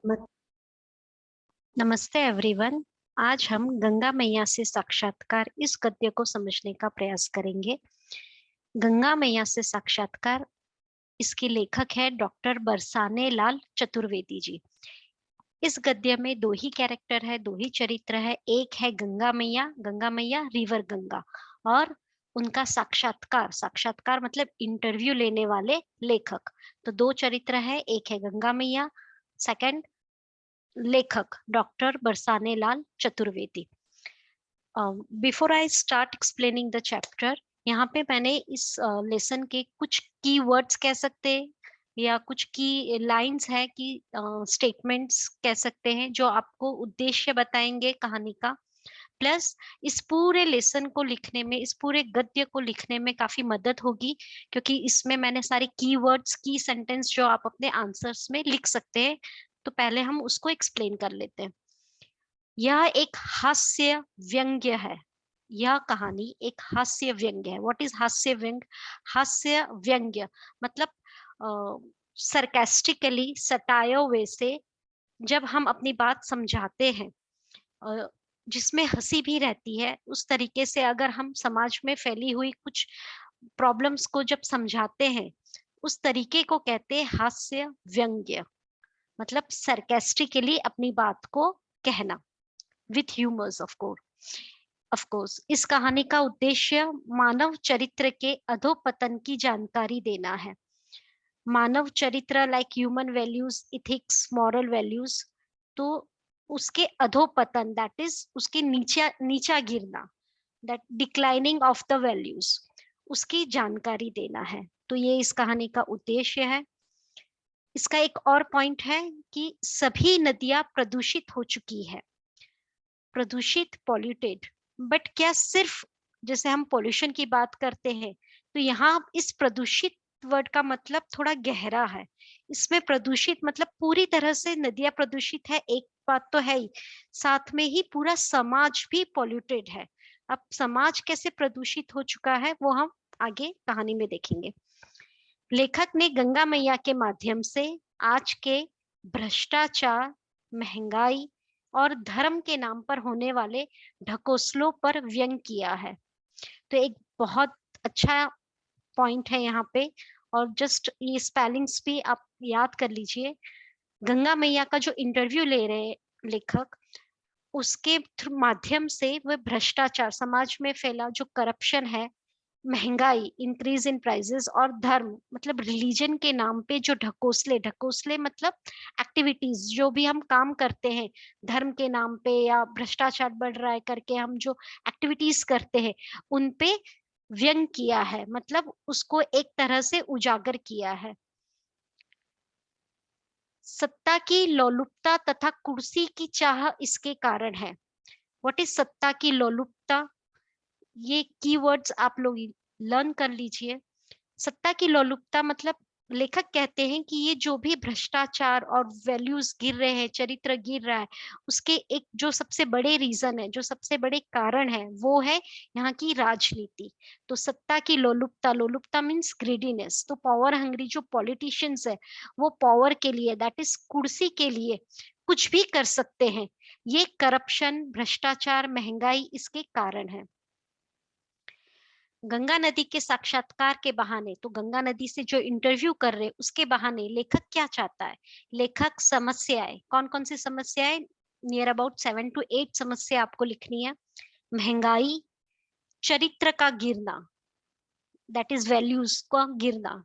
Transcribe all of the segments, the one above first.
नम- नमस्ते एवरीवन। आज हम गंगा मैया से साक्षात्कार इस गद्य को समझने का प्रयास करेंगे। गंगा मैया से साक्षात्कार, इसके लेखक है डॉक्टर बरसाने लाल चतुर्वेदी जी। इस गद्य में दो ही कैरेक्टर है, दो ही चरित्र है। एक है गंगा मैया रिवर गंगा, और उनका साक्षात्कार, साक्षात्कार मतलब इंटरव्यू लेने वाले लेखक। तो दो चरित्र है, एक है गंगा मैया, सेकंड लेखक doctor Barsane Lal Chaturvedi. Before I start explaining the chapter, यहाँ पे मैंने इस लेसन के कुछ की वर्ड्स कह सकते हैं या कुछ की लाइंस है कि स्टेटमेंट्स कह सकते हैं जो आपको उद्देश्य बताएंगे कहानी का। प्लस इस पूरे लेसन को लिखने में, इस पूरे गद्य को लिखने में काफी मदद होगी, क्योंकि इसमें मैंने सारे कीवर्ड्स, की सेंटेंस जो आप अपने आंसर्स में लिख सकते हैं। तो पहले हम उसको एक्सप्लेन कर लेते हैं। यह एक हास्य व्यंग्य है। यह कहानी एक हास्य व्यंग्य है। व्हाट इज हास्य व्यंग्य? हास्य व्यंग्य मतलब सरकास्टिकली, सटायो वे से जब हम अपनी बात समझाते हैं, जिसमें हंसी भी रहती है, उस तरीके से अगर हम समाज में फैली हुई कुछ प्रॉब्लम्स को जब समझाते हैं, उस तरीके को कहते हैं हास्य व्यंग्य। मतलब सरकास्टिकली अपनी बात को कहना, विथ ह्यूमर्स ऑफ कोर्स। इस कहानी का उद्देश्य मानव चरित्र के अधोपतन की जानकारी देना है। मानव चरित्र like human values, ethics, moral values, तो उसके अधोपतन, दैट इज उसके नीचा नीचा गिरना, that declining of the values, उसकी जानकारी देना है। तो ये इस कहानी का उद्देश्य है। इसका एक और पॉइंट है कि सभी नदियां प्रदूषित हो चुकी है। प्रदूषित, पॉल्यूटेड। बट क्या सिर्फ, जैसे हम पॉल्यूशन की बात करते हैं, तो यहाँ इस प्रदूषित वर्ड का मतलब थोड़ा गहरा है। इसमें प्रदूषित मतलब पूरी तरह से नदियां प्रदूषित है, एक बात तो है ही, साथ में ही पूरा समाज भी पॉल्यूटेड है। अब समाज कैसे प्रदूषित हो चुका है वो हम आगे कहानी में देखेंगे। लेखक ने गंगा मैया के माध्यम से आज के भ्रष्टाचार, महंगाई और धर्म के नाम पर होने वाले ढकोसलों पर व्यंग किया है। तो एक बहुत अच्छा पॉइंट है यहाँ पे। और जस्ट ये स्पेलिंग्स भी आप याद कर लीजिए। गंगा मैया का जो इंटरव्यू ले रहे लेखक, उसके माध्यम से वह भ्रष्टाचार, समाज में फैला जो करप्शन है, महंगाई, इंक्रीज इन प्राइसेस, और धर्म मतलब रिलीजन के नाम पे जो ढकोसले, ढकोसले मतलब एक्टिविटीज, जो भी हम काम करते हैं धर्म के नाम पे या भ्रष्टाचार बढ़ रहा है करके हम जो एक्टिविटीज करते हैं, उन पे व्यंग किया है, मतलब उसको एक तरह से उजागर किया है। सत्ता की लोलुपता तथा कुर्सी की चाह इसके कारण है। व्हाट इज सत्ता की लोलुपता? ये कीवर्ड्स आप लोग लर्न कर लीजिए। सत्ता की लोलुपता मतलब लेखक कहते हैं कि ये जो भी भ्रष्टाचार और वैल्यूज गिर रहे हैं, चरित्र गिर रहा है, उसके एक जो सबसे बड़े रीजन है, जो सबसे बड़े कारण है, वो है यहाँ की राजनीति। तो सत्ता की लोलुपता, लोलुपता मीन्स ग्रीडीनेस। तो पावर हंग्री जो पॉलिटिशियंस है, वो पावर के लिए, दैट इज कुर्सी के लिए कुछ भी कर सकते हैं। ये करप्शन, भ्रष्टाचार, महंगाई इसके कारण है। गंगा नदी के साक्षात्कार के बहाने, तो गंगा नदी से जो इंटरव्यू कर रहे उसके बहाने लेखक क्या चाहता है? लेखक समस्याएं, कौन कौन सी समस्याएं, नियर अबाउट 7 to 8 समस्या आपको लिखनी है। महंगाई, चरित्र का गिरना, दैट इज वैल्यूज का गिरना,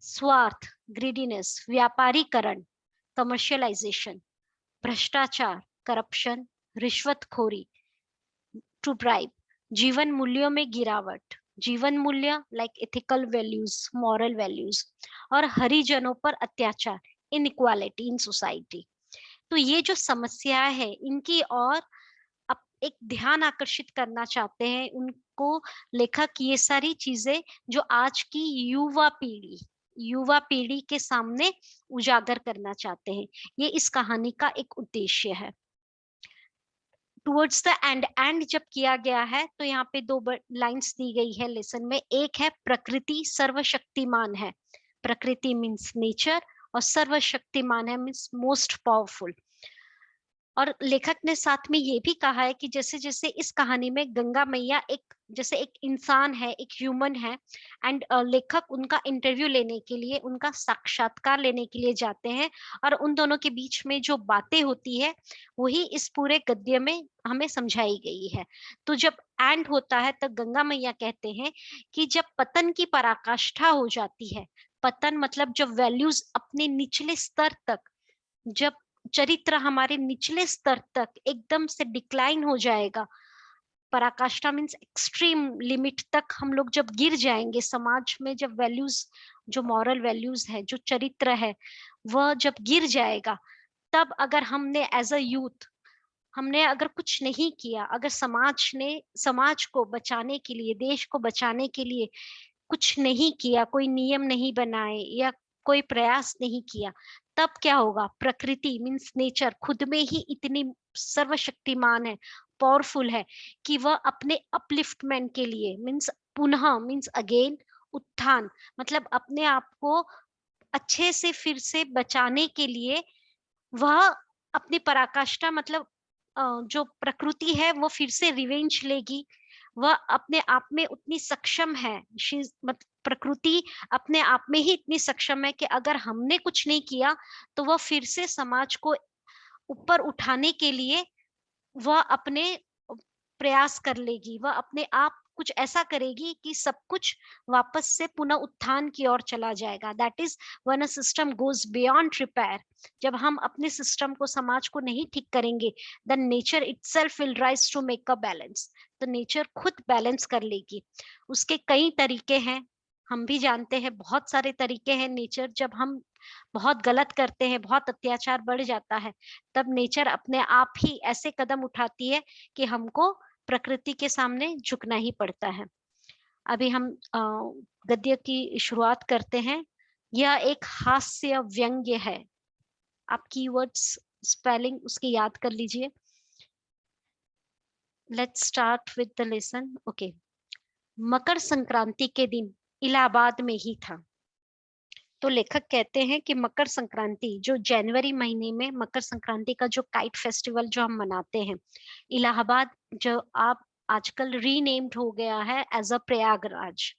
स्वार्थ, ग्रीडीनेस, व्यापारीकरण, कमर्शियलाइजेशन, भ्रष्टाचार, करप्शन, रिश्वतखोरी, टू ब्राइब, जीवन मूल्यों में गिरावट, जीवन मूल्य like ethical values, moral values, और हरिजनों पर अत्याचार, इनइक्वालिटी इन सोसाइटी। तो ये जो समस्या है, इनकी और एक ध्यान आकर्षित करना चाहते हैं उनको लेखक। ये सारी चीजें जो आज की युवा पीढ़ी के सामने उजागर करना चाहते हैं, ये इस कहानी का एक उद्देश्य है। टुवर्ड्स द एंड जब किया गया है, तो यहाँ पे दो लाइंस दी गई है लेसन में। एक है प्रकृति सर्वशक्तिमान है, प्रकृति मीन्स नेचर, और सर्वशक्तिमान है, मीन्स मोस्ट पावरफुल। और लेखक ने साथ में ये भी कहा है कि जैसे जैसे इस कहानी में गंगा मैया एक जैसे एक इंसान है, एक ह्यूमन है, एंड लेखक उनका इंटरव्यू लेने के लिए, उनका साक्षात्कार लेने के लिए जाते हैं, और उन दोनों के बीच में जो बातें होती है वही इस पूरे गद्य में हमें समझाई गई है। तो जब एंड होता है तब गंगा मैया कहते हैं कि जब पतन की पराकाष्ठा हो जाती है, पतन मतलब जब वैल्यूज अपने निचले स्तर तक, जब चरित्र हमारे निचले स्तर तक एकदम से डिक्लाइन हो जाएगा, पराकाष्ठा मीन्स एक्सट्रीम लिमिट तक हम लोग जब गिर जाएंगे समाज में, जब वैल्यूज, जो मॉरल वैल्यूज है, जो चरित्र है, वह जब गिर जाएगा, तब अगर हमने एज अ यूथ, हमने अगर कुछ नहीं किया, अगर समाज ने, समाज को बचाने के लिए, देश को बचाने के लिए कुछ नहीं किया, कोई नियम नहीं बनाए या कोई प्रयास नहीं किया, तब क्या होगा? प्रकृति मीन्स नेचर खुद में ही इतनी सर्वशक्तिमान है, पावरफुल है, कि वह अपने अपलिफ्टमेंट के लिए, मीन्स पुनः, मीन्स अगेन, उत्थान, मतलब अपने आप को अच्छे से फिर से बचाने के लिए, वह अपनी पराकाष्ठा, मतलब जो प्रकृति है वो फिर से रिवेंज लेगी। वह अपने आप में उतनी सक्षम है, प्रकृति अपने आप में ही इतनी सक्षम है कि अगर हमने कुछ नहीं किया तो वह फिर से समाज को ऊपर उठाने के लिए वह अपने प्रयास कर लेगी, वह अपने आप कुछ ऐसा करेगी कि सब कुछ वापस से पुनः उत्थान की ओर चला जाएगा। That is when a system goes beyond repair. जब हम अपने सिस्टम को, समाज को नहीं ठीक करेंगे, then nature itself will rise to make a balance. तो नेचर खुद बैलेंस कर लेगी। उसके कई तरीके हैं, हम भी जानते हैं, बहुत सारे तरीके हैं। नेचर, जब हम बहुत गलत करते हैं, बहुत अत्याचार बढ़ जाता है, तब नेचर अपने आप ही ऐसे कदम उठाती है कि हमको प्रकृति के सामने झुकना ही पड़ता है। अभी हम गद्य की शुरुआत करते हैं। यह एक हास्य व्यंग्य है। आप कीवर्ड्स, स्पेलिंग उसकी याद कर लीजिए। Let's start with the lesson. Okay. Makar Sankranti के दिन इलाहाबाद में ही था। तो लेखक कहते हैं कि मकर संक्रांति, जो जनवरी महीने में मकर संक्रांति का जो काइट फेस्टिवल जो हम मनाते हैं, इलाहाबाद, जो आप आजकल रीनेम्ड हो गया है एज अ प्रयागराज,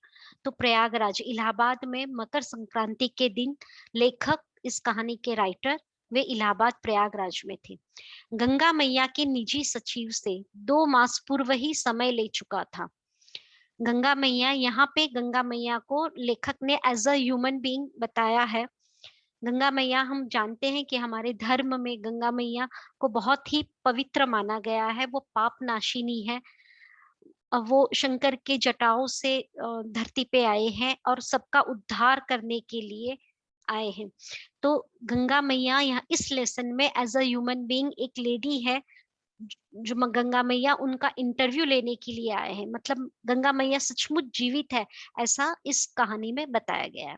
तो प्रयागराज, इलाहाबाद में मकर संक्रांति के दिन लेखक, इस कहानी के राइटर, वे इलाहाबाद प्रयागराज में थे। गंगा मैया के निजी सचिव से 2 मास पूर्व ही समय ले चुका था। गंगा मैया, यहाँ पे गंगा मैया को लेखक ने एज अ ह्यूमन बीइंग बताया है। गंगा मैया, हम जानते हैं कि हमारे धर्म में गंगा मैया को बहुत ही पवित्र माना गया है। वो पाप नाशिनी है। वो शंकर के जटाओं से धरती पे आए हैं और सबका उद्धार करने के लिए आए हैं। तो गंगा मैया यहाँ इस लेसन में एज अ ह्यूमन बीइंग एक लेडी है, जो गंगा मैया उनका इंटरव्यू लेने के लिए आए हैं, मतलब गंगा मैया सचमुच जीवित है, ऐसा इस कहानी में बताया गया है।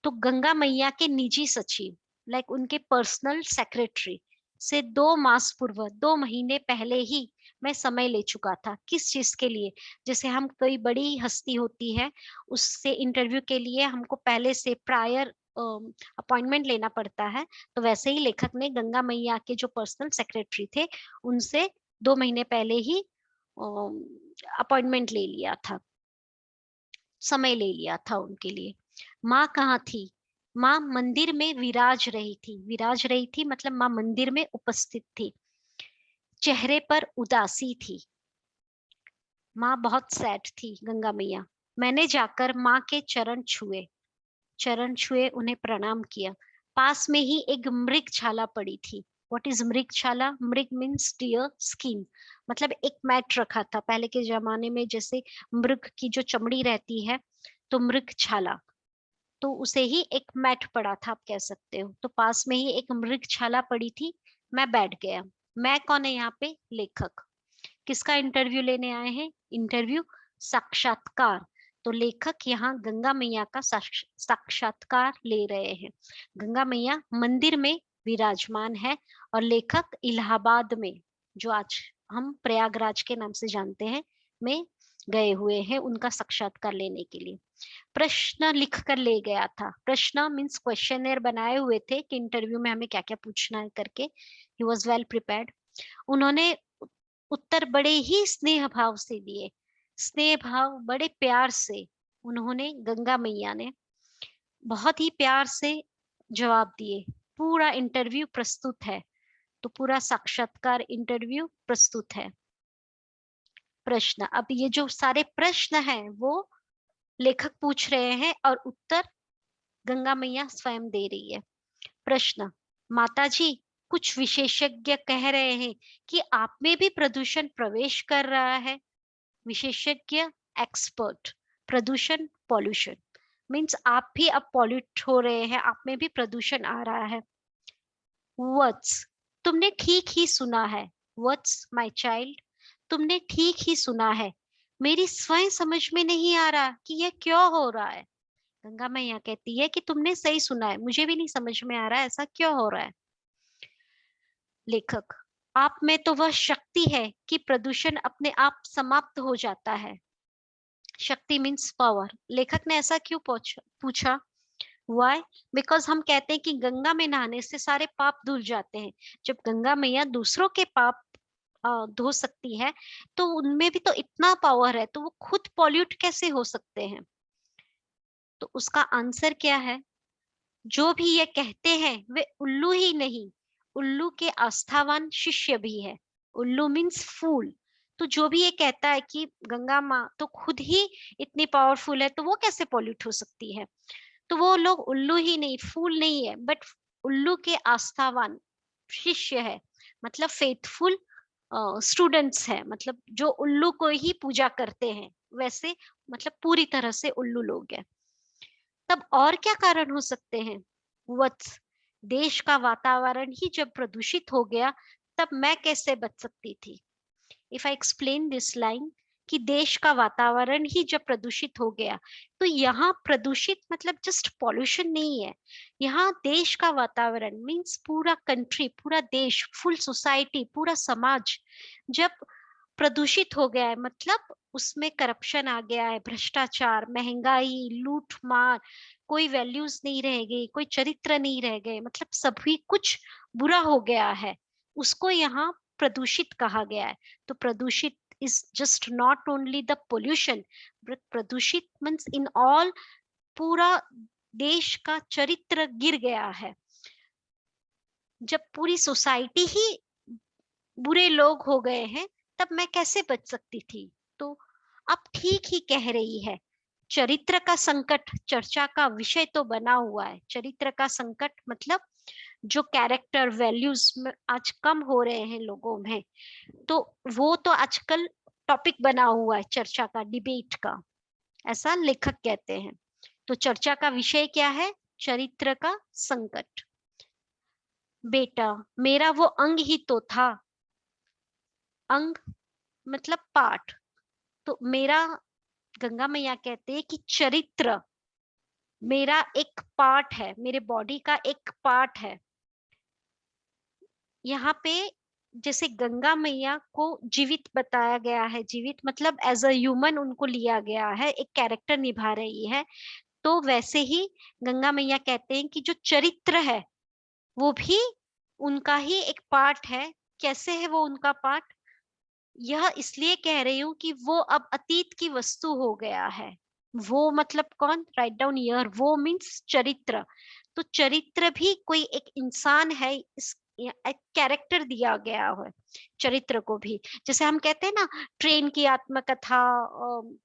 तो गंगा मैया के निजी सचिव, लाइक उनके पर्सनल सेक्रेटरी से 2 मास पूर्व, 2 महीने पहले ही मैं समय ले चुका था। किस चीज के लिए? जैसे हम, कोई बड़ी हस्ती होती है, उससे इंटरव्यू के लिए हमको पहले से प्रायर अपॉइंटमेंट लेना पड़ता है। तो वैसे ही लेखक ने गंगा मैया के जो पर्सनल सेक्रेटरी थे, उनसे 2 महीने पहले ही अपॉइंटमेंट ले लिया था, समय ले लिया था उनके लिए। माँ कहाँ थी? माँ मंदिर में विराज रही थी। विराज रही थी मतलब माँ मंदिर में उपस्थित थी। चेहरे पर उदासी थी। माँ बहुत सैड थी, गंगा मैया। मैंने जाकर माँ के चरण छुए, उन्हें प्रणाम किया। पास में ही एक मृगशाला पड़ी थी। What is mrigshala? Mrig means dear skin, मतलब एक मैट रखा था पहले के जमाने में, जैसे मृग की जो चमड़ी रहती है, तो मृगशाला, तो उसे ही एक मैट पड़ा था, आप कह सकते हो। तो पास में ही एक मृगशाला पड़ी थी। मैं बैठ गया। मैं कौन है यहाँ पे? लेखक। किसका इंटरव्यू लेने आए हैं? इंटरव्यू, साक्षात्कार। तो लेखक यहाँ गंगा मैया का साक्षात्कार ले रहे हैं। गंगा मैया मंदिर में विराजमान है और लेखक इलाहाबाद में, जो आज हम प्रयागराज के नाम से जानते हैं, में गए हुए हैं उनका साक्षात्कार लेने के लिए। प्रश्न लिख कर ले गया था। प्रश्न मीन्स क्वेश्चनर बनाए हुए थे कि इंटरव्यू में हमें क्या क्या पूछना है करके। He was well prepared. उन्होंने उत्तर बड़े ही स्नेह भाव से दिए। स्नेह भाव, बड़े प्यार से उन्होंने, गंगा मैया ने बहुत ही प्यार से जवाब दिए। पूरा इंटरव्यू प्रस्तुत है। तो पूरा साक्षात्कार इंटरव्यू प्रस्तुत है। प्रश्न, अब ये जो सारे प्रश्न हैं वो लेखक पूछ रहे हैं और उत्तर गंगा मैया स्वयं दे रही है। प्रश्न, माता जी, कुछ विशेषज्ञ कह रहे हैं कि आप में भी प्रदूषण प्रवेश कर रहा है। विशेषज्ञ, एक्सपर्ट। प्रदूषण, पॉल्यूशन मीन्स आप भी अब पॉल्यूट हो रहे हैं, आप में भी प्रदूषण आ रहा है। वर्ड्स, तुमने ठीक ही सुना है। वर्ड्स, माय चाइल्ड, तुमने ठीक ही सुना है। मेरी स्वयं समझ में नहीं आ रहा कि यह क्यों हो रहा है। गंगा मैया कहती है कि तुमने सही सुना है, मुझे भी नहीं समझ में आ रहा है ऐसा क्यों हो रहा है। लेखक, आप में तो वह शक्ति है कि प्रदूषण अपने आप समाप्त हो जाता है। शक्ति मीन्स पावर। लेखक ने ऐसा क्यों पूछा? वाई? बिकॉज हम कहते हैं कि गंगा में नहाने से सारे पाप धुल जाते हैं। जब गंगा मैया दूसरों के पाप धो सकती है तो उनमें भी तो इतना पावर है, तो वो खुद पॉल्यूट कैसे हो सकते हैं? तो उसका आंसर क्या है? जो भी ये कहते हैं वे उल्लू ही नहीं, उल्लू के आस्थावान शिष्य भी है। उल्लू मीन्स फूल। तो जो भी ये कहता है कि गंगा माँ तो खुद ही इतनी पावरफुल है, तो वो कैसे पॉल्यूट हो सकती है? तो वो लोग उल्लू ही नहीं, फूल नहीं है, बट उल्लू के आस्थावान शिष्य है। मतलब फेथफुल स्टूडेंट्स है, मतलब जो उल्लू को ही पूजा करते हैं वैसे, मतलब पूरी तरह से उल्लू लोग हैं। तब और क्या कारण हो सकते हैं? वत्स, देश का वातावरण ही जब प्रदूषित हो गया तब मैं कैसे बच सकती थी? If I explain this line, कि देश का वातावरण ही जब प्रदूषित हो गया, तो यहाँ प्रदूषित मतलब जस्ट पॉल्यूशन नहीं है। यहाँ देश का वातावरण मीन्स पूरा कंट्री, पूरा देश, फुल सोसाइटी, पूरा समाज जब प्रदूषित हो गया है, मतलब उसमें करप्शन आ गया है, भ्रष्टाचार, महंगाई, लूट मार, कोई वैल्यूज नहीं रह गई, कोई चरित्र नहीं रह गए, मतलब सभी कुछ बुरा हो गया है, उसको यहाँ प्रदूषित कहा गया है। तो प्रदूषित is just not only the pollution, but प्रदूषित means in all, पूरा देश का चरित्र गिर गया है। जब पूरी सोसाइटी ही बुरे लोग हो गए हैं तब मैं कैसे बच सकती थी? तो आप ठीक ही कह रही है। चरित्र का संकट चर्चा का विषय तो बना हुआ है। चरित्र का संकट मतलब जो कैरेक्टर वैल्यूज में आज कम हो रहे हैं लोगों में, तो वो तो आजकल टॉपिक बना हुआ है चर्चा का, डिबेट का, ऐसा लेखक कहते हैं। तो चर्चा का विषय क्या है? चरित्र का संकट। बेटा, मेरा वो अंग ही तो था। अंग मतलब पार्ट। तो मेरा, गंगा मैया कहते हैं कि चरित्र मेरा एक पार्ट है, मेरे बॉडी का एक पार्ट है। यहाँ पे जैसे गंगा मैया को जीवित बताया गया है, जीवित मतलब एज अ ह्यूमन उनको लिया गया है, एक कैरेक्टर निभा रही है। तो वैसे ही गंगा मैया कहते हैं कि जो चरित्र है वो भी उनका ही एक पार्ट है। कैसे है वो उनका पार्ट? यह इसलिए कह रही हूँ कि वो अब अतीत की वस्तु हो गया है। वो मतलब कौन? राइट डाउन हियर, वो मीन्स चरित्र। तो चरित्र भी कोई एक इंसान है, इस एक कैरेक्टर दिया गया है चरित्र को भी। जैसे हम कहते हैं ना ट्रेन की आत्मकथा,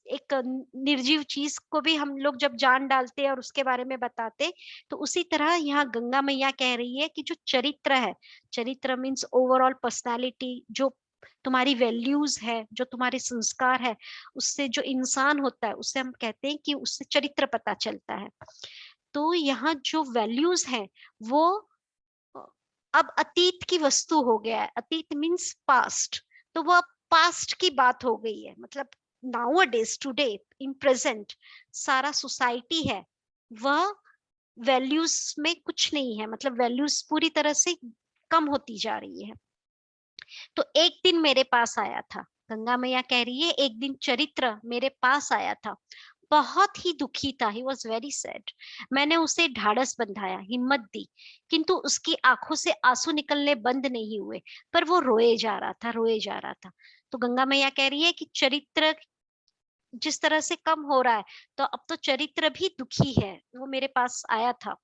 एक निर्जीव चीज को भी हम लोग जब जान डालते हैं और उसके बारे में बताते, तो उसी तरह यहाँ गंगा मैया कह रही है कि जो चरित्र है, चरित्र मीन्स ओवरऑल पर्सनालिटी, जो तुम्हारी वैल्यूज है, जो तुम्हारे संस्कार है, उससे जो इंसान होता है उससे हम कहते हैं कि उससे चरित्र पता चलता है। तो यहाँ जो वैल्यूज है वो अ, अब अतीत की वस्तु हो गया है। अतीत मीन्स पास्ट। तो वो अब पास्ट की बात हो गई है, मतलब now days, today, in present सारा सोसाइटी है वह वैल्यूज में कुछ नहीं है, मतलब वैल्यूज पूरी तरह से कम होती जा रही है। तो एक दिन मेरे पास आया था, गंगा मैया कह रही है एक दिन चरित्र मेरे पास आया था, बहुत ही दुखी था, ही वॉज वेरी सैड। मैंने उसे ढाढ़स बंधाया, हिम्मत दी, किंतु उसकी आंखों से आंसू निकलने बंद नहीं हुए, पर वो रोए जा रहा था, रोए जा रहा था। तो गंगा मैया कह रही है कि चरित्र जिस तरह से कम हो रहा है, तो अब तो चरित्र भी दुखी है, वो मेरे पास आया था।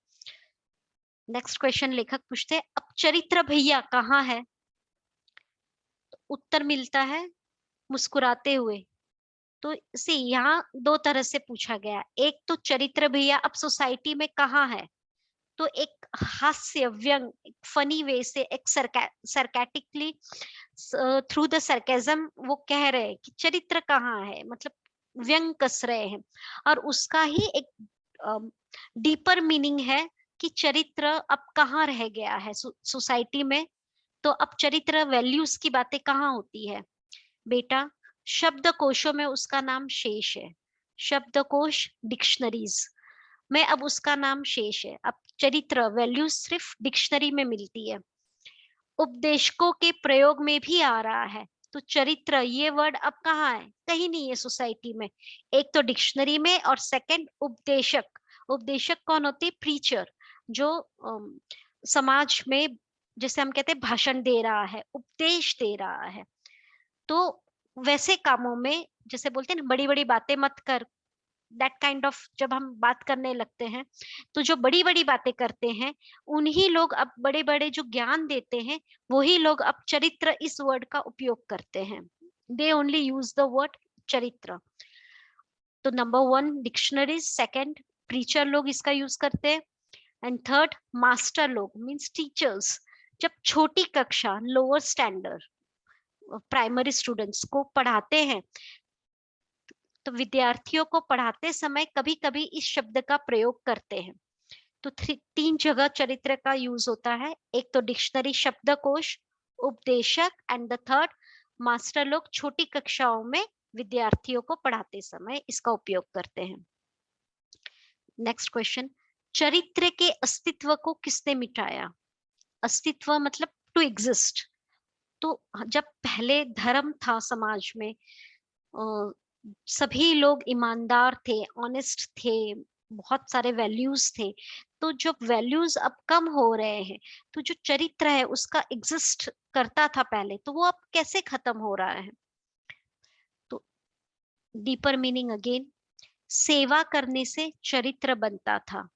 नेक्स्ट क्वेश्चन लेखक पूछते हैं, अब चरित्र भैया कहाँ है? तो उत्तर मिलता है मुस्कुराते हुए। तो इसे यहाँ दो तरह से पूछा गया, एक तो चरित्र भैया अब सोसाइटी में कहाँ है, तो एक हास्य व्यंग फनी वे से, एक सरकाटिकली थ्रू द सरकेजम वो कह रहे हैं कि चरित्र कहाँ है, मतलब व्यंग कस रहे हैं। और उसका ही एक डीपर मीनिंग है कि चरित्र अब कहाँ रह गया है सोसाइटी में। तो अब चरित्र वैल्यूज की बातें कहाँ होती है बेटा? शब्दकोशों में उसका नाम शेष है, शब्दकोश डिक्शनरीज में अब उसका नाम शेष है। अब चरित्र वैल्यूज सिर्फ डिक्शनरी में मिलती है, उपदेशकों के प्रयोग में भी आ रहा है। तो चरित्र ये वर्ड अब कहाँ है? कहीं नहीं है सोसाइटी में। एक तो डिक्शनरी में, और सेकंड उपदेशक। उपदेशक कौन होते? प्रीचर, जो समाज में जैसे हम कहते हैं भाषण दे रहा है, उपदेश दे रहा है। तो वैसे कामों में जैसे बोलते हैं ना, बड़ी बड़ी बातें मत कर, दैट काइंड ऑफ जब हम बात करने लगते हैं, तो जो बड़ी बड़ी बातें करते हैं उन्हीं लोग अब बड़े बड़े जो ज्ञान देते हैं, वही लोग अब चरित्र इस वर्ड का उपयोग करते हैं। They only use the word चरित्र। तो number one dictionaries, second preacher लोग इसका यूज करते हैं, एंड थर्ड मास्टर लोग मीन्स टीचर्स। जब छोटी कक्षा लोअर स्टैंडर्ड प्राइमरी स्टूडेंट्स को पढ़ाते हैं, तो विद्यार्थियों को पढ़ाते समय कभी कभी इस शब्द का प्रयोग करते हैं। तो तीन जगह चरित्र का यूज होता है, एक तो डिक्शनरी शब्दकोश, उपदेशक, एंड द थर्ड मास्टर लोग छोटी कक्षाओं में विद्यार्थियों को पढ़ाते समय इसका उपयोग करते हैं। नेक्स्ट क्वेश्चन, चरित्र के अस्तित्व को किसने मिटाया? अस्तित्व मतलब टू एग्जिस्ट। तो जब पहले धर्म था समाज में, सभी लोग ईमानदार थे, ऑनेस्ट थे, बहुत सारे वैल्यूज थे। तो जो वैल्यूज अब कम हो रहे हैं, तो जो चरित्र है उसका एग्जिस्ट करता था पहले, तो वो अब कैसे खत्म हो रहा है? तो डीपर मीनिंग अगेन, सेवा करने से चरित्र बनता था,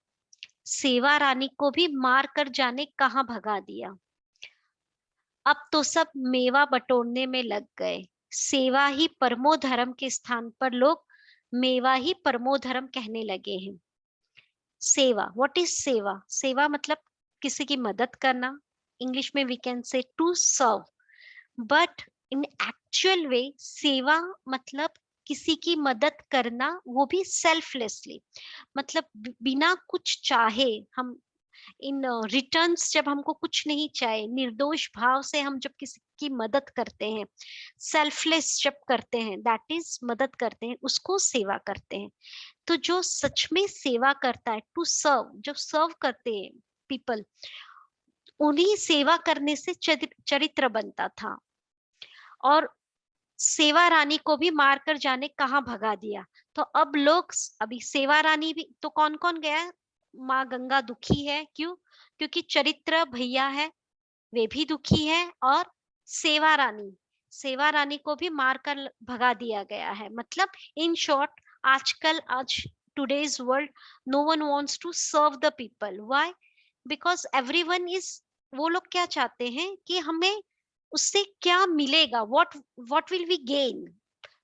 सेवा रानी को भी मार कर जाने कहाँ भगा दिया। अब तो सब मेवा बटोरने में लग गए, सेवा ही परमो धर्म के स्थान पर लोग मेवा ही परमो धर्म कहने लगे हैं। सेवा, व्हाट इज सेवा? सेवा मतलब किसी की मदद करना, इंग्लिश में we can say to serve, but in actual way सेवा मतलब किसी की मदद करना, वो भी सेल्फलेसली, मतलब बिना कुछ चाहे। हम इन रिटर्न्स जब हमको कुछ नहीं चाहिए, निर्दोष भाव से हम जब किसी की मदद करते हैं, सेल्फलेस जब करते हैं, दैट इज मदद करते हैं, उसको सेवा करते हैं। तो जो सच में सेवा करता है, टू सर्व, जो सर्व करते हैं पीपल, उन्हीं सेवा करने से चरित्र बनता था। और सेवा रानी को भी मार कर जाने कहाँ भगा दिया। तो अब लोग, अभी सेवा रानी भी तो कौन कौन गया? माँ गंगा दुखी है, क्यों? क्योंकि चरित्र भैया है, वे भी दुखी है, और सेवा रानी, सेवा रानी को भी मार कर भगा दिया गया है। मतलब इन शॉर्ट, आजकल आज today's world, no one wants to serve the people. Why? Because everyone is, वो लोग क्या चाहते हैं कि हमें उससे क्या मिलेगा, व्हाट विल वी गेन।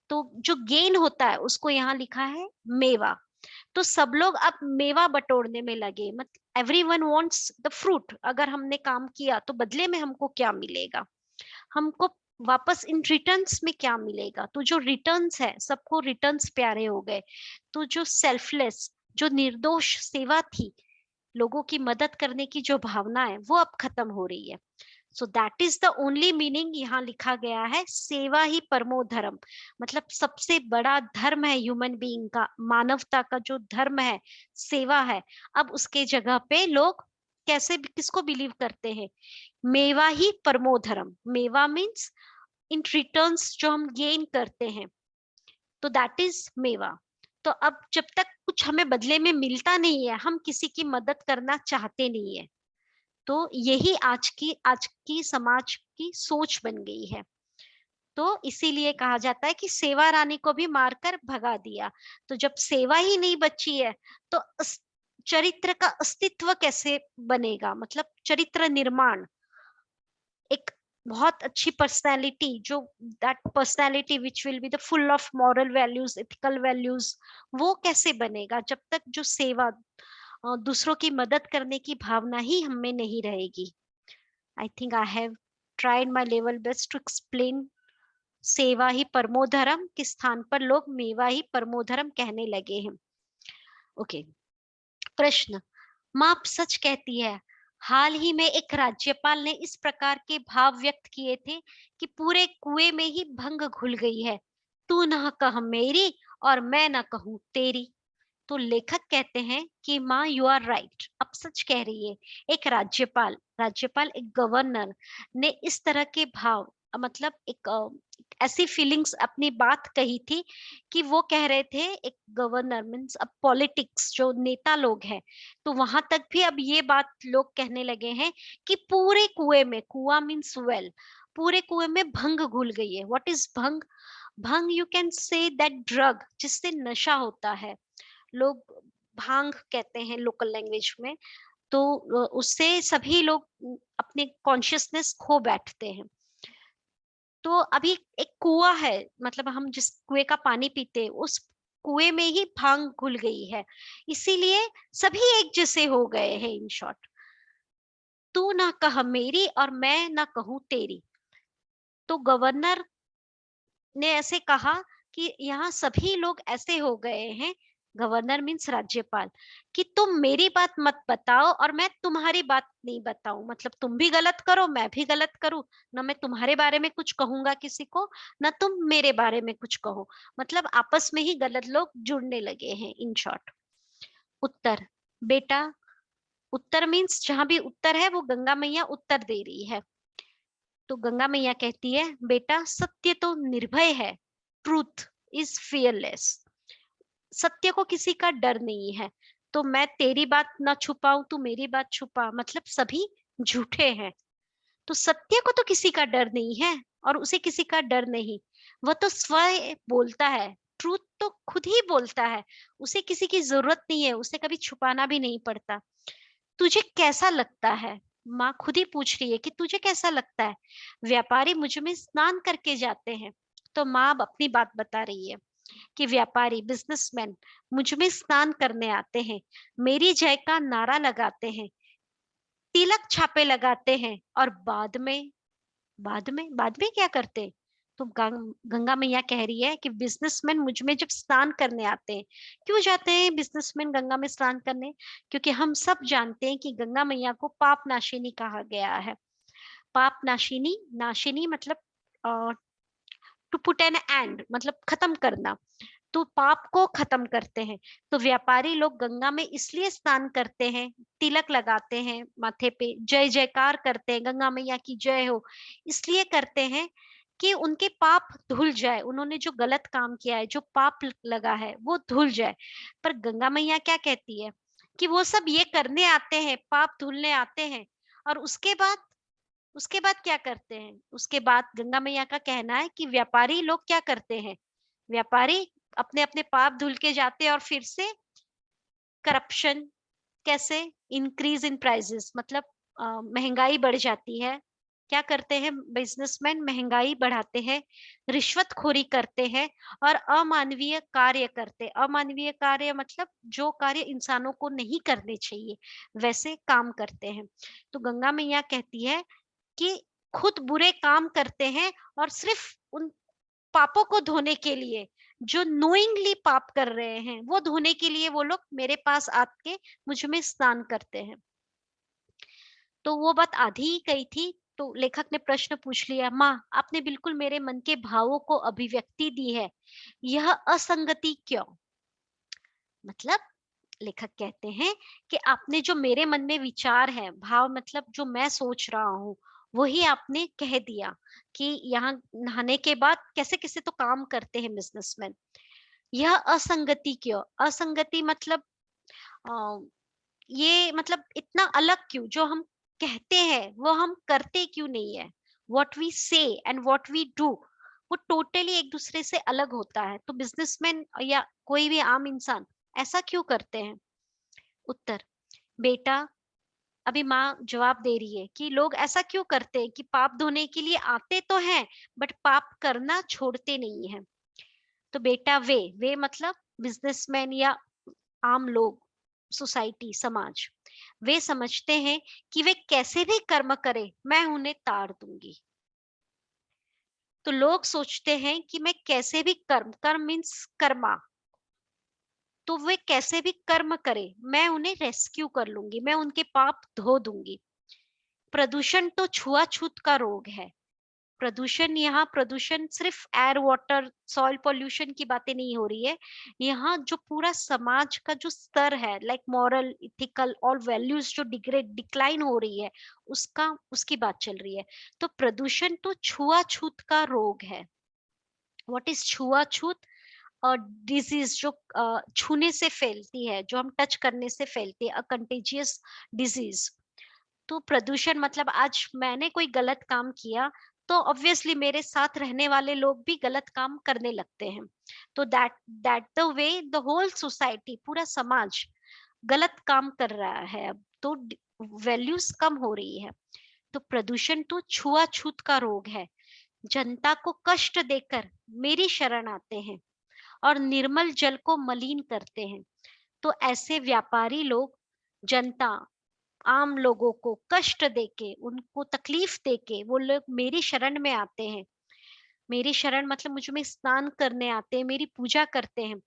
तो जो गेन होता है उसको यहाँ लिखा है मेवा। तो सब लोग अब मेवा बटोरने में लगे, मतलब एवरीवन वांट्स द फ्रूट। अगर हमने काम किया तो बदले में हमको क्या मिलेगा, हमको वापस इन रिटर्न्स में क्या मिलेगा। तो जो रिटर्न्स है, सबको रिटर्न्स प्यारे हो गए। तो जो सेल्फलेस, जो निर्दोष सेवा थी, लोगों की मदद करने की जो भावना है, वो अब खत्म हो रही है। So that is the only meaning यहाँ लिखा गया है, सेवा ही परमो धर्म। मतलब सबसे बड़ा धर्म है ह्यूमन बीइंग का, मानवता का जो धर्म है, सेवा है। अब उसके जगह पे लोग कैसे किसको बिलीव करते हैं? मेवा ही परमो धर्म। मेवा मीन्स इन रिटर्न्स जो हम गेन करते हैं, तो दैट इज मेवा। तो अब जब तक कुछ हमें बदले में मिलता नहीं है, हम किसी की मदद करना चाहते नहीं है। तो यही आज की समाज की सोच बन गई है। तो इसीलिए कहा जाता है कि सेवा रानी को भी मारकर भगा दिया। तो जब सेवा ही नहीं बची है, तो चरित्र का अस्तित्व कैसे बनेगा? मतलब चरित्र निर्माण, एक बहुत अच्छी पर्सनालिटी, जो that personality which will be the full of moral values, ethical values, वो कैसे बनेगा जब तक जो सेवा, दूसरों की मदद करने की भावना ही हमें नहीं रहेगी। I think I have tried my level best to explain सेवा ही परमो धर्म के स्थान पर लोग मेवा ही परमो धर्म कहने लगे हैं। ओके, प्रश्न, माँ सच कहती है, हाल ही में एक राज्यपाल ने इस प्रकार के भाव व्यक्त किए थे कि पूरे कुएं में ही भंग घुल गई है। तू न कह मेरी और मैं न कहूं तेरी। तो लेखक कहते हैं कि माँ यू आर राइट, अब सच कह रही है। एक राज्यपाल एक गवर्नर ने इस तरह के भाव, मतलब एक ऐसी फीलिंग्स अपनी बात कही थी कि वो कह रहे थे, एक गवर्नर मीन्स अब पॉलिटिक्स जो नेता लोग हैं, तो वहां तक भी अब ये बात लोग कहने लगे हैं कि पूरे कुएं में, कुआं मीन्स वेल, पूरे कुएं में भंग घुल गई है। व्हाट इज भंग? भंग you can say that drug जिससे नशा होता है, लोग भांग कहते हैं लोकल लैंग्वेज में। तो उससे सभी लोग अपने कॉन्शियसनेस खो बैठते हैं। तो अभी एक कुआं है, मतलब हम जिस कुएं का पानी पीते हैं, उस कुएं में ही भांग घुल गई है, इसीलिए सभी एक जैसे हो गए हैं। इन शॉर्ट, तू ना कह मेरी और मैं ना कहूं तेरी। तो गवर्नर ने ऐसे कहा कि यहाँ सभी लोग ऐसे हो गए हैं, गवर्नर मीन्स राज्यपाल, कि तुम मेरी बात मत बताओ और मैं तुम्हारी बात नहीं बताऊं। मतलब तुम भी गलत करो, मैं भी गलत करूं, ना मैं तुम्हारे बारे में कुछ कहूंगा किसी को, ना तुम मेरे बारे में कुछ कहो। मतलब आपस में ही गलत लोग जुड़ने लगे हैं। इन शॉर्ट, उत्तर, बेटा, उत्तर मीन्स जहां भी उत्तर है वो गंगा मैया उत्तर दे रही है। तो गंगा मैया कहती है, बेटा सत्य तो निर्भय है, ट्रूथ इज फियरलेस। सत्य को किसी का डर नहीं है। तो मैं तेरी बात ना छुपाऊं, तू मेरी बात छुपा, मतलब सभी झूठे हैं। तो सत्य को तो किसी का डर नहीं है, और उसे किसी का डर नहीं, वह तो स्वयं बोलता है। ट्रूथ तो खुद ही बोलता है, उसे किसी की जरूरत नहीं है, उसे कभी छुपाना भी नहीं पड़ता। तुझे कैसा लगता है? माँ खुद ही पूछ रही है कि तुझे कैसा लगता है? व्यापारी मुझ में स्नान करके जाते हैं। तो माँ अब अपनी बात बता रही है कि व्यापारी, बिजनेसमैन मुझ में स्नान करने आते हैं, मेरी जय का नारा लगाते हैं, तिलक छापे लगाते हैं, और बाद में क्या करते हैं? तो गंगा मैया कह रही है कि बिजनेसमैन मुझ में जब स्नान करने आते हैं, क्यों जाते हैं बिजनेसमैन गंगा में स्नान करने? क्योंकि हम सब जानते हैं कि गंगा मैया को पाप नाशिनी कहा गया है। पाप नाशिनी, नाशिनी मतलब टू पुट एन एंड, मतलब खत्म करना। तो पाप को खत्म करते हैं। तो व्यापारी लोग गंगा में इसलिए स्नान करते हैं, तिलक लगाते हैं माथे पे, जय जयकार करते हैं, गंगा मैया की जय हो, इसलिए करते हैं कि उनके पाप धुल जाए, उन्होंने जो गलत काम किया है, जो पाप लगा है वो धुल जाए। पर गंगा मैया क्या कहती है कि वो सब ये करने आते हैं, पाप धुलने आते हैं, और उसके बाद क्या करते हैं? उसके बाद गंगा मैया का कहना है कि व्यापारी लोग क्या करते हैं, व्यापारी अपने अपने पाप धुल के जाते हैं, और फिर से करप्शन, कैसे? इंक्रीज इन प्राइसेस, मतलब महंगाई बढ़ जाती है। क्या करते हैं बिजनेसमैन? महंगाई बढ़ाते हैं, रिश्वतखोरी करते हैं, और अमानवीय कार्य करते हैं। अमानवीय कार्य मतलब जो कार्य इंसानों को नहीं करने चाहिए, वैसे काम करते हैं। तो गंगा मैया कहती है कि खुद बुरे काम करते हैं, और सिर्फ उन पापों को धोने के लिए, जो नोइंगली पाप कर रहे हैं वो धोने के लिए वो लोग मेरे पास आके मुझ में स्नान करते हैं। तो वो बात आधी ही कही थी। तो लेखक ने प्रश्न पूछ लिया, माँ आपने बिल्कुल मेरे मन के भावों को अभिव्यक्ति दी है, यह असंगति क्यों? मतलब लेखक कहते हैं कि आपने जो मेरे मन में विचार है, भाव मतलब जो मैं सोच रहा हूँ, वही आपने कह दिया कि यहाँ नहाने के बाद कैसे कैसे तो काम करते हैं बिजनेसमैन। यह असंगति क्यों? असंगति मतलब अ, ये मतलब इतना अलग क्यों? जो हम कहते हैं वो हम करते क्यों नहीं है? व्हाट वी से एंड व्हाट वी डू वो टोटली एक दूसरे से अलग होता है। तो बिजनेसमैन या कोई भी आम इंसान ऐसा क्यों करते हैं? उत्तर, बेटा, अभी माँ जवाब दे रही है कि लोग ऐसा क्यों करते हैं कि पाप धोने के लिए आते तो हैं बट पाप करना छोड़ते नहीं है। तो बेटा, वे मतलब बिजनेसमैन या आम लोग, सोसाइटी, समाज, वे समझते हैं कि वे कैसे भी कर्म करें मैं उन्हें ताड़ दूंगी। तो लोग सोचते हैं कि मैं कैसे भी कर्म, कर्म मीन्स कर्मा, तो वे कैसे भी कर्म करें मैं उन्हें रेस्क्यू कर लूंगी, मैं उनके पाप धो दूंगी। प्रदूषण तो छुआछूत का रोग है। प्रदूषण, यहाँ प्रदूषण सिर्फ एयर वाटर सॉइल पोल्यूशन की बातें नहीं हो रही है। यहाँ जो पूरा समाज का जो स्तर है, लाइक मॉरल, इथिकल और वैल्यूज जो डिग्रेड डिक्लाइन हो रही है, उसका उसकी बात चल रही है। तो प्रदूषण तो छुआछूत का रोग है। व्हाट इज छुआछूत? और डिजीज जो छूने से फैलती है, जो हम टच करने से फैलती है, अ कंटेजियस डिजीज। तो प्रदूषण मतलब आज मैंने कोई गलत काम किया तो ऑब्वियसली मेरे साथ रहने वाले लोग भी गलत काम करने लगते हैं। तो that that the way the whole society, पूरा समाज गलत काम कर रहा है अब। तो वैल्यूज कम हो रही है। तो प्रदूषण तो छुआछूत का रोग है। जनता को कष्ट देकर मेरी शरण आते हैं और निर्मल जल को मलिन करते हैं। तो ऐसे व्यापारी लोग जनता, आम लोगों को कष्ट देके, उनको तकलीफ देके वो लोग मेरी शरण में आते हैं। मेरी शरण मतलब मुझ में स्नान करने आते हैं, मेरी पूजा करते हैं।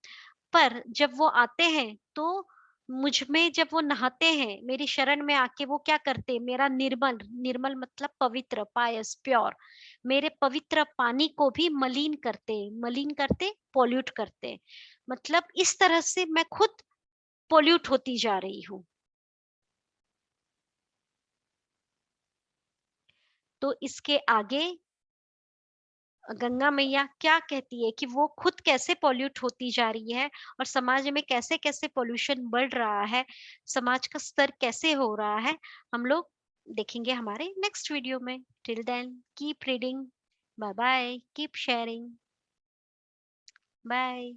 पर जब वो आते हैं तो मुझ में जब वो नहाते हैं, मेरी शरण में आके वो क्या करते हैं? मेरा निर्मल, निर्मल मतलब पवित्र, पायस, प्योर, मेरे पवित्र पानी को भी मलिन करते हैं। मलिन करते, पॉल्यूट करते हैं। मतलब इस तरह से मैं खुद पॉल्यूट होती जा रही हूँ। तो इसके आगे गंगा मैया क्या कहती है कि वो खुद कैसे पॉल्यूट होती जा रही है और समाज में कैसे कैसे पॉल्यूशन बढ़ रहा है, समाज का स्तर कैसे हो रहा है, हम लोग देखेंगे हमारे नेक्स्ट वीडियो में। Till then keep reading, bye bye, keep sharing, bye.